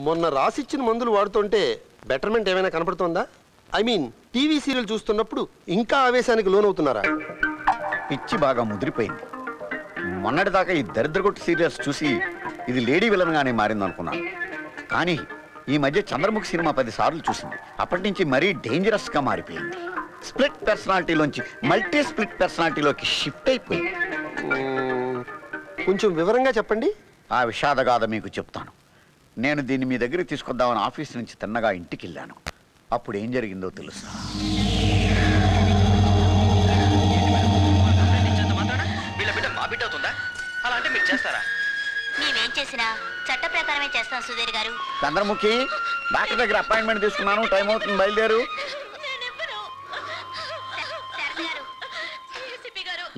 మొన్న రాసిచ్చిన మందులు వాడుతుంటే బెటర్మెంట్ ఏమైనా కనపడుతోందా? ఐ మీన్ టీవీ సీరియల్ చూస్తున్నప్పుడు ఇంకా ఆవేశానికి లోనవుతున్నారా? పిచ్చి బాగా ముదిరిపోయింది. మొన్నటిదాకా ఈ దరిద్రగొట్టు సీరియల్స్ చూసి ఇది లేడీ విలన్గానే మారిందనుకున్నాను. కానీ ఈ మధ్య చంద్రముఖి సినిమా 10 సార్లు చూసింది. అప్పటి నుంచి మరీ డేంజరస్గా మారిపోయింది. స్ప్లిట్ పర్సనాలిటీలోంచి మల్టీ స్ప్లిట్ పర్సనాలిటీలోకి షిఫ్ట్ అయిపోయింది. కొంచెం వివరంగా చెప్పండి. ఆ విషాదగాథ మీకు చెప్తాను. నేను దీన్ని మీ దగ్గరికి తీసుకొద్దామని ఆఫీస్ నుంచి తిన్నగా ఇంటికి వెళ్ళాను. అప్పుడు ఏం జరిగిందో తెలుసా? మేమేం చేసినా చట్ట ప్రకారమే చేస్తాం సుధీర్ గారు. చంద్రముఖి, డాక్టర్ దగ్గర అపాయింట్మెంట్ తీసుకున్నాను, టైం అవుతుంది, బయలుదేరు.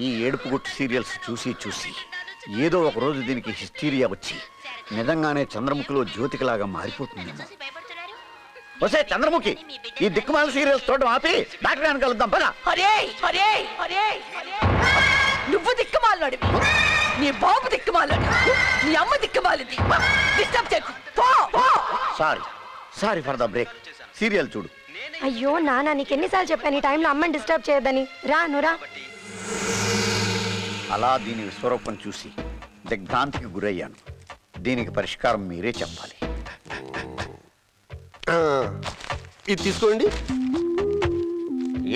ఈ ఏడుపు గుట్టు సీరియల్స్ చూసి చూసి ఏదో ఒక రోజు దీనికి హిస్టీరియా వచ్చి నిజంగానే చంద్రముఖిలో జ్యోతికలాగా మారిపోతుందేమో. వసే చంద్రముఖి, ఈ దిక్కుమాల సీరియల్స్ చూడడం ఆపి డాక్టర్ గారిని కలుద్దాం పద. నువ్వు దిక్కుమాలి, నీ బాబు దిక్కుమాలి, నీ అమ్మ దిక్కుమాలింది. డిస్టర్బ్ చేయకు. Sorry for the break. Serial చూడు. అయ్యో నాన్న, నీకెన్నిసార్లు చెప్పాను ఈ టైంలో అమ్మని డిస్టర్బ్ చేయొద్దని. రా నురా. అలా దీని విశ్వరూపం చూసి దిగ్భ్రాంతికి గురయ్యాను. దీనికి పరిష్కారం మీరే చెప్పాలి. ఇది తీసుకోండి.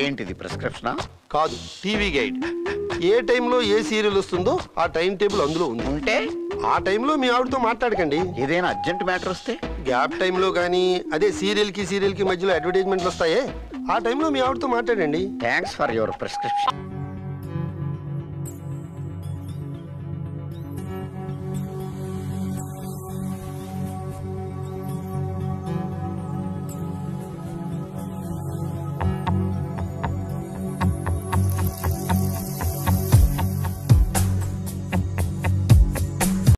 ఏంటిది, ప్రిస్క్రిప్షనా? కాదు, టీవీ గైడ్. ఏ టైంలో ఏ సీరియల్ వస్తుందో ఆ టైం టేబుల్ అందులో ఉంది. ఉంటే ఆ టైంలో మీ ఆవిడతో మాట్లాడకండి. ఏదైనా అర్జెంట్ మ్యాటర్ వస్తే గ్యాప్ టైంలో కానీ, అదే సీరియల్కి మధ్యలో అడ్వర్టైజ్మెంట్లు వస్తాయే, ఆ టైంలో మీ ఆవిడతో మాట్లాడండి. Thanks for your prescription.